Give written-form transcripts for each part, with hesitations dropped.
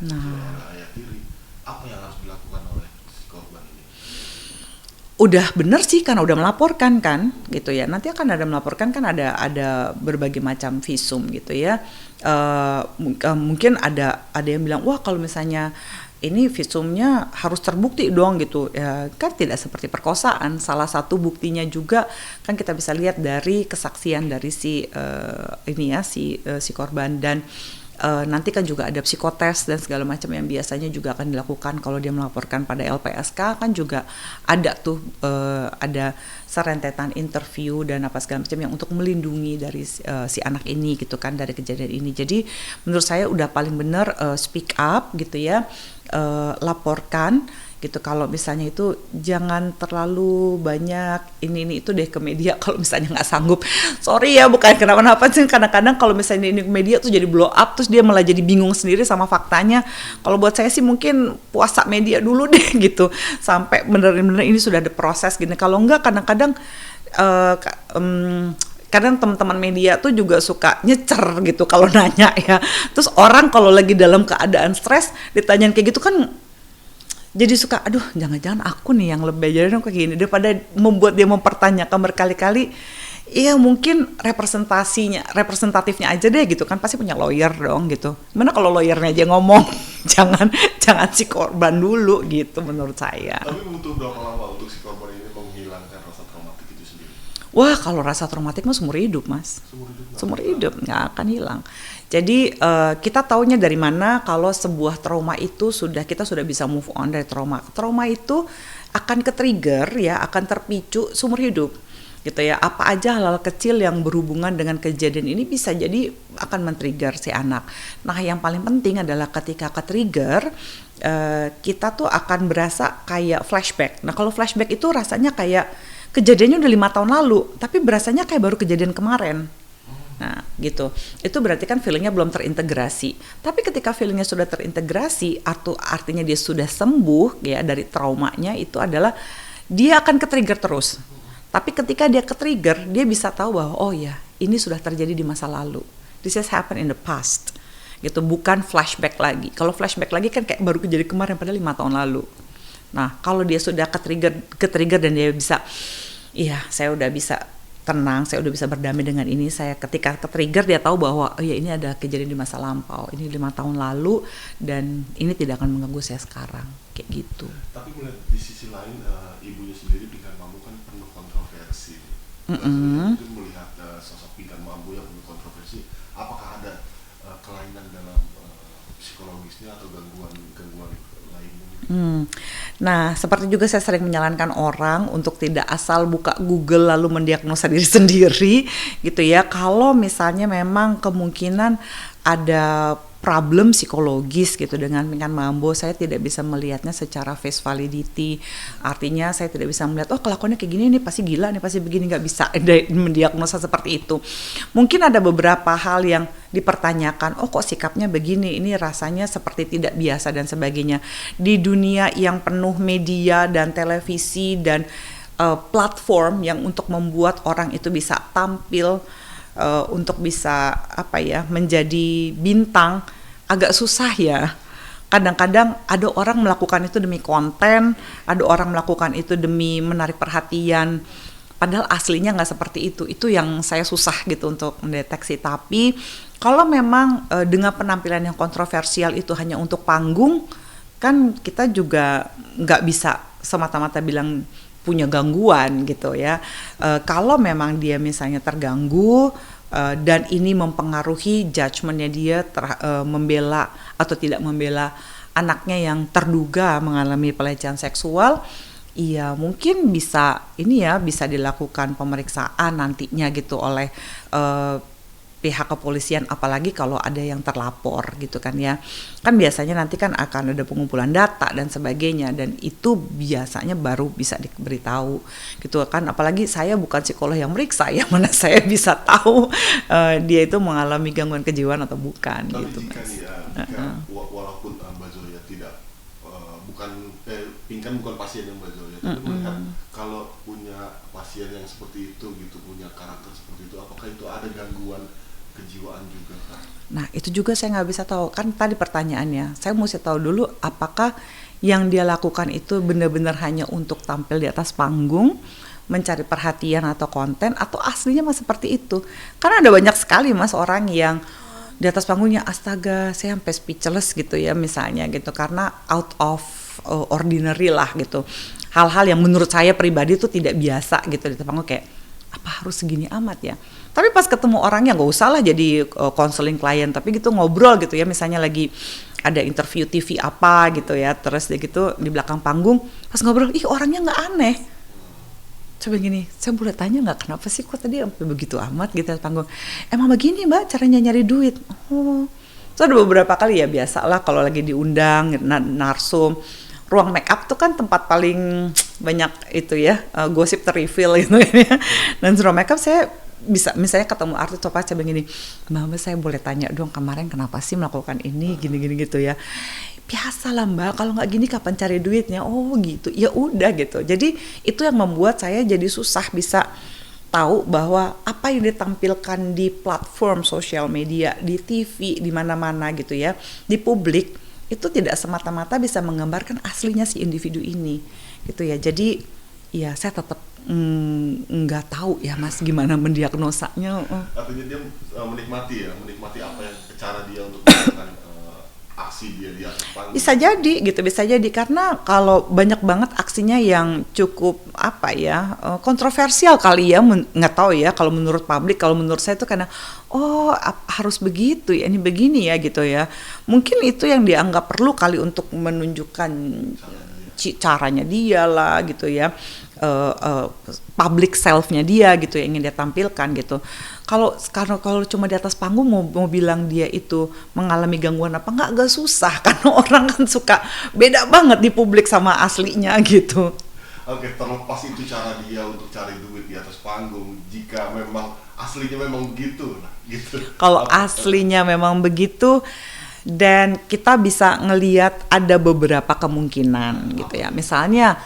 Nah, oleh ayah tiri, apa yang harus dilakukan oleh si korban ini? udah bener sih karena udah melaporkan kan gitu ya, nanti akan ada melaporkan kan, ada berbagai macam visum gitu ya. Mungkin ada yang bilang wah kalau misalnya ini visumnya harus terbukti dong gitu ya, kan tidak seperti perkosaan. Salah satu buktinya juga kan kita bisa lihat dari kesaksian dari si ini ya si korban, dan nanti kan juga ada psikotes dan segala macam yang biasanya juga akan dilakukan kalau dia melaporkan pada LPSK. Kan juga ada tuh ada serentetan interview dan apa segala macam yang untuk melindungi dari si anak ini gitu kan dari kejadian ini. Jadi menurut saya udah paling benar speak up gitu ya, laporkan gitu. Kalau misalnya itu jangan terlalu banyak ini itu deh ke media kalau misalnya nggak sanggup. Sorry ya, bukan kenapa-napa sih, kadang-kadang kalau misalnya ini ke media tuh jadi blow up, terus dia malah jadi bingung sendiri sama faktanya. Kalau buat saya sih mungkin puasa media dulu deh gitu, sampai bener-bener ini sudah ada proses gini. Kalau enggak kadang-kadang uh, kadang teman-teman media tuh juga suka nyecer gitu kalau nanya ya. Terus orang kalau lagi dalam keadaan stres ditanyain kayak gitu kan jadi suka aduh jangan-jangan aku nih yang lebih, jadi kayak gini daripada membuat dia mempertanyakan berkali-kali. Iya mungkin representatifnya aja deh gitu kan, pasti punya lawyer dong gitu. Gimana kalau lawyernya aja ngomong jangan jangan si korban dulu gitu menurut saya. Tapi butuh berapa lama untuk si korban ini menghilangkan rasa traumatik itu sendiri? Wah kalau rasa traumatik mah seumur hidup mas, Seumur hidup nggak seumur akan hilang. hidup nggak akan hilang. Jadi kita taunya dari mana kalau sebuah trauma itu kita sudah bisa move on dari trauma. Trauma itu akan ke-trigger ya, akan terpicu seumur hidup gitu ya. Apa aja hal-hal kecil yang berhubungan dengan kejadian ini bisa jadi akan men-trigger si anak. Nah yang paling penting adalah ketika ke-trigger kita tuh akan berasa kayak flashback. Nah kalau flashback itu rasanya kayak kejadiannya udah 5 tahun lalu, tapi berasanya kayak baru kejadian kemarin. Nah gitu, itu berarti kan feelingnya belum terintegrasi. Tapi ketika feelingnya sudah terintegrasi, atau artinya dia sudah sembuh ya dari traumanya, itu adalah dia akan ke-trigger terus. Tapi ketika dia ke-trigger, dia bisa tahu bahwa oh ya ini sudah terjadi di masa lalu. This has happened in the past. Gitu, bukan flashback lagi. Kalau flashback lagi kan kayak baru kejadian kemarin padahal 5 tahun lalu. Nah kalau dia sudah ke-trigger dan dia bisa, iya saya udah bisa tenang, saya udah bisa berdamai dengan ini. Saya ketika ke-trigger dia tahu bahwa oh ya ini ada kejadian di masa lampau, ini 5 tahun lalu dan ini tidak akan mengganggu saya sekarang, kayak gitu. Tapi melihat di sisi lain, ibunya sendiri Pinkan Mambo kan penuh kontroversi. Mm-mm. Itu melihat sosok Pinkan Mambo yang penuh kontroversi, apakah ada kelainan dalam psikologisnya atau gangguan lainnya? Nah, seperti juga saya sering menyarankan orang untuk tidak asal buka Google lalu mendiagnosa diri sendiri gitu ya. Kalau misalnya memang kemungkinan ada problem psikologis gitu dengan Pinkan Mambo, saya tidak bisa melihatnya secara face validity. Artinya saya tidak bisa melihat oh kelakuannya kayak gini nih pasti gila nih pasti begini, nggak bisa mendiagnosa seperti itu. Mungkin ada beberapa hal yang dipertanyakan, oh kok sikapnya begini, ini rasanya seperti tidak biasa dan sebagainya. Di dunia yang penuh media dan televisi dan platform yang untuk membuat orang itu bisa tampil untuk bisa apa ya menjadi bintang, agak susah ya. Kadang-kadang ada orang melakukan itu demi konten, ada orang melakukan itu demi menarik perhatian, padahal aslinya nggak seperti itu. Itu yang saya susah gitu untuk mendeteksi. Tapi kalau memang dengan penampilan yang kontroversial itu hanya untuk panggung, kan kita juga nggak bisa semata-mata bilang punya gangguan gitu ya. Kalau memang dia misalnya terganggu dan ini mempengaruhi judgementnya dia membela atau tidak membela anaknya yang terduga mengalami pelecehan seksual, iya mungkin bisa ini ya bisa dilakukan pemeriksaan nantinya gitu oleh pihak kepolisian, apalagi kalau ada yang terlapor gitu kan ya. Kan biasanya nanti kan akan ada pengumpulan data dan sebagainya, dan itu biasanya baru bisa diberitahu gitu kan. Apalagi saya bukan psikolog yang meriksa, yang mana saya bisa tahu dia itu mengalami gangguan kejiwaan atau bukan. Tapi Gitu jika mas. nih walaupun Mbak Zoya tidak Pinkan bukan pasien yang Mbak Zoya, tapi melihat kalau punya pasien yang seperti itu gitu, punya karakter seperti itu, apakah itu ada gangguan kejiwaan juga kan? Nah itu juga saya nggak bisa tahu, kan tadi pertanyaannya, saya mesti tahu dulu apakah yang dia lakukan itu benar-benar hanya untuk tampil di atas panggung, mencari perhatian atau konten, atau aslinya mas seperti itu. Karena ada banyak sekali mas orang yang di atas panggungnya astaga saya sampai speechless gitu ya misalnya gitu, karena out of ordinary lah gitu, hal-hal yang menurut saya pribadi itu tidak biasa gitu di atas panggung, kayak apa harus segini amat ya. Tapi pas ketemu orangnya nggak usah lah jadi counseling klien, tapi gitu ngobrol gitu ya, misalnya lagi ada interview TV apa gitu ya, terus dia gitu di belakang panggung pas ngobrol, ih orangnya nggak aneh. Coba gini, saya boleh tanya nggak kenapa sih kok tadi sampai begitu amat gitu di panggung? Emang begini mbak caranya nyari duit. Oh, so ada beberapa kali ya, biasa lah kalau lagi diundang narsum, ruang make up tuh kan tempat paling banyak itu ya, gosip terreveal gitu ya. Dan ruang make up saya bisa misalnya ketemu artis atau apa, saya begini, mbak saya boleh tanya dong kemarin kenapa sih melakukan ini gini-gini gitu ya. Biasa lah mbak, kalau nggak gini kapan cari duitnya? Oh gitu, ya udah gitu. Jadi itu yang membuat saya jadi susah bisa tahu bahwa apa yang ditampilkan di platform sosial media, di TV, di mana-mana gitu ya, di publik, itu tidak semata-mata bisa menggambarkan aslinya si individu ini gitu ya. Jadi ya saya tetap nggak tahu ya mas gimana mendiagnosanya. Artinya dia menikmati apa yang cara dia untuk melakukan aksi dia di atas panggung. Bisa jadi gitu, bisa jadi karena kalau banyak banget aksinya yang cukup apa ya, kontroversial kali ya, nggak tahu ya kalau menurut publik. Kalau menurut saya itu karena harus begitu ya, ini begini ya gitu ya, mungkin itu yang dianggap perlu kali untuk menunjukkan caranya dia lah gitu ya, public self-nya dia gitu yang ingin dia tampilkan gitu. Kalau cuma di atas panggung mau bilang dia itu mengalami gangguan apa nggak susah, karena orang kan suka beda banget di publik sama aslinya gitu. Oke, terlepas itu cara dia untuk cari duit di atas panggung, jika memang aslinya memang begitu, gitu. Kalau aslinya memang begitu, dan kita bisa ngelihat ada beberapa kemungkinan gitu ya. Misalnya,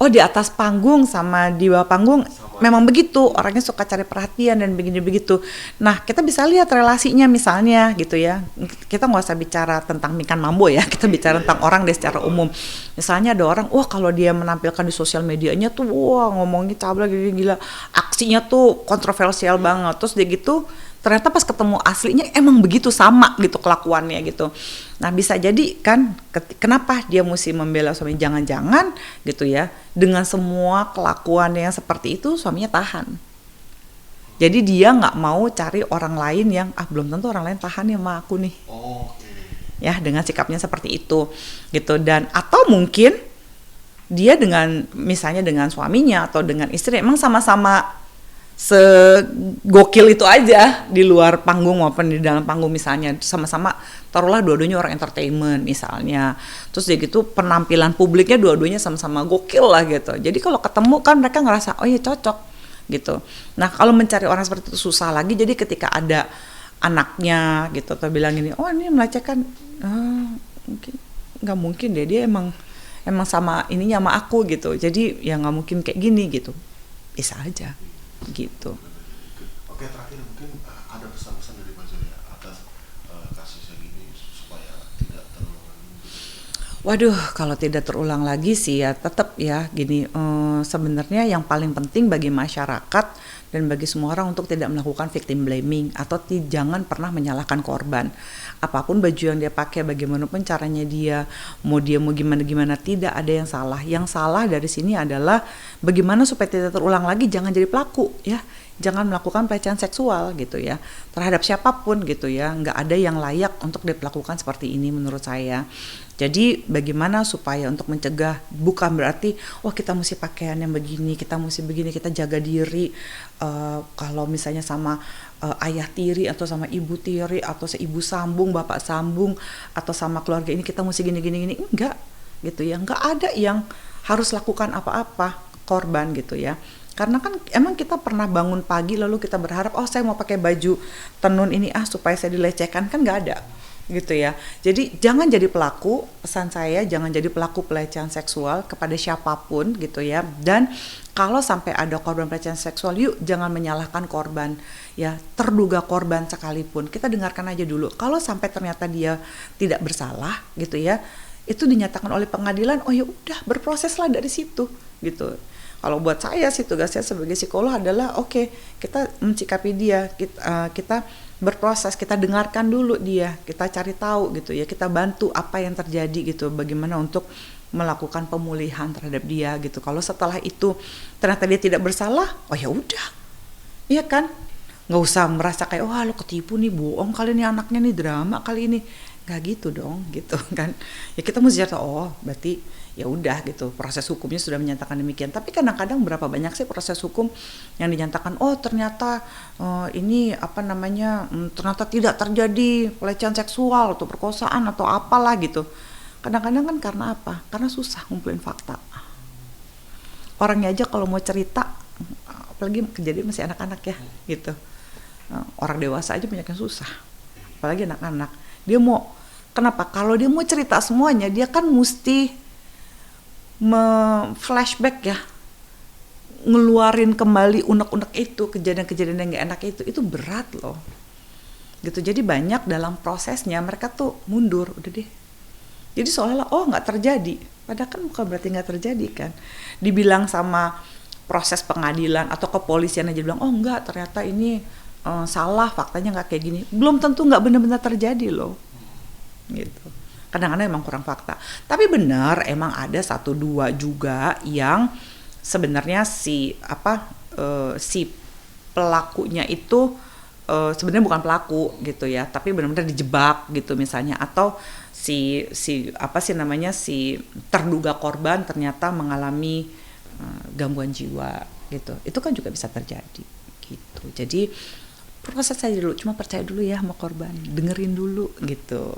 di atas panggung sama di bawah panggung memang begitu, orangnya suka cari perhatian dan begini begitu. Nah, kita bisa lihat relasinya misalnya gitu ya. Kita nggak usah bicara tentang Pinkan Mambo ya, kita bicara tentang orang deh secara umum. Misalnya ada orang, kalau dia menampilkan di sosial medianya tuh, ngomongnya cabla gila, aksinya tuh kontroversial banget. Terus dia gitu, ternyata pas ketemu aslinya emang begitu sama gitu kelakuannya gitu. Nah bisa jadi kan kenapa dia mesti membela suami, jangan-jangan gitu ya dengan semua kelakuannya yang seperti itu suaminya tahan. Jadi dia nggak mau cari orang lain yang belum tentu orang lain tahan ya sama aku nih. Ya dengan sikapnya seperti itu gitu. Dan atau mungkin dia dengan misalnya dengan suaminya atau dengan istri emang sama-sama segokil itu aja di luar panggung maupun di dalam panggung, misalnya sama-sama taruhlah dua-duanya orang entertainment misalnya, terus dia gitu penampilan publiknya dua-duanya sama-sama gokil lah gitu. Jadi kalau ketemu kan mereka ngerasa ya cocok gitu. Nah kalau mencari orang seperti itu susah lagi. Jadi ketika ada anaknya gitu atau bilang gini, ini melecehkan, mungkin nggak mungkin deh, dia emang sama ininya sama aku gitu, jadi ya nggak mungkin kayak gini gitu, bisa aja gitu. Oke, terakhir mungkin ada pesan-pesan dari Pak Zoya atas kasus yang ini supaya tidak terulang lagi. Waduh, kalau tidak terulang lagi sih ya tetap ya gini, sebenarnya yang paling penting bagi masyarakat dan bagi semua orang untuk tidak melakukan victim blaming atau jangan pernah menyalahkan korban. Apapun baju yang dia pakai, bagaimanapun caranya dia mau gimana, tidak ada yang salah. Yang salah dari sini adalah bagaimana supaya tidak terulang lagi, jangan jadi pelaku ya. Jangan melakukan pelecehan seksual gitu ya terhadap siapapun gitu ya. Nggak ada yang layak untuk diperlakukan seperti ini menurut saya. Jadi bagaimana supaya untuk mencegah, bukan berarti kita mesti pakaian yang begini, kita mesti begini, kita jaga diri. Kalau misalnya sama ayah tiri atau sama ibu tiri atau seibu sambung, bapak sambung atau sama keluarga ini kita mesti gini, enggak gitu ya. Enggak ada yang harus lakukan apa-apa korban gitu ya. Karena kan emang kita pernah bangun pagi lalu kita berharap saya mau pakai baju tenun ini supaya saya dilecehkan, kan enggak ada. gitu ya. Jadi jangan jadi pelaku, pesan saya jangan jadi pelaku pelecehan seksual kepada siapapun gitu ya. Dan kalau sampai ada korban pelecehan seksual, yuk jangan menyalahkan korban ya, terduga korban sekalipun. Kita dengarkan aja dulu. Kalau sampai ternyata dia tidak bersalah gitu ya, itu dinyatakan oleh pengadilan, oh ya udah berproseslah dari situ gitu. Kalau buat saya sih tugas saya sebagai psikolog adalah oke, kita mencikapi dia, kita berproses, kita dengarkan dulu dia, kita cari tahu gitu ya, kita bantu apa yang terjadi gitu, bagaimana untuk melakukan pemulihan terhadap dia gitu. Kalau setelah itu ternyata dia tidak bersalah, oh ya udah, iya kan, nggak usah merasa kayak wah lo ketipu nih, bohong kali ini anaknya nih, drama kali ini, nggak gitu dong gitu kan. Ya kita mesti cerita, oh berarti ya udah gitu, proses hukumnya sudah menyatakan demikian. Tapi kadang-kadang berapa banyak sih proses hukum yang dinyatakan oh ternyata ini apa namanya ternyata tidak terjadi pelecehan seksual atau perkosaan atau apalah gitu. Kadang-kadang kan karena apa? Karena susah ngumpulin fakta. Orangnya aja kalau mau cerita, apalagi kejadian masih anak-anak ya gitu. Orang dewasa aja banyak yang susah, apalagi anak-anak. Dia mau, kenapa? Kalau dia mau cerita semuanya, dia kan mesti flashback ya, ngeluarin kembali unek-unek itu, kejadian-kejadian yang gak enak itu berat loh gitu. Jadi banyak dalam prosesnya mereka tuh mundur, udah deh, jadi seolah-olah oh gak terjadi, padahal kan bukan berarti gak terjadi kan. Dibilang sama proses pengadilan atau kepolisian aja bilang oh enggak, ternyata ini salah, faktanya gak kayak gini, belum tentu gak benar-benar terjadi loh gitu. Kadang-kadang emang kurang fakta. Tapi benar emang ada 1-2 juga yang sebenarnya si pelakunya itu sebenarnya bukan pelaku gitu ya, tapi benar-benar dijebak gitu misalnya, atau si terduga korban ternyata mengalami gangguan jiwa gitu. Itu kan juga bisa terjadi gitu. Jadi proses aja dulu, cuma percaya dulu ya sama korban, dengerin dulu gitu.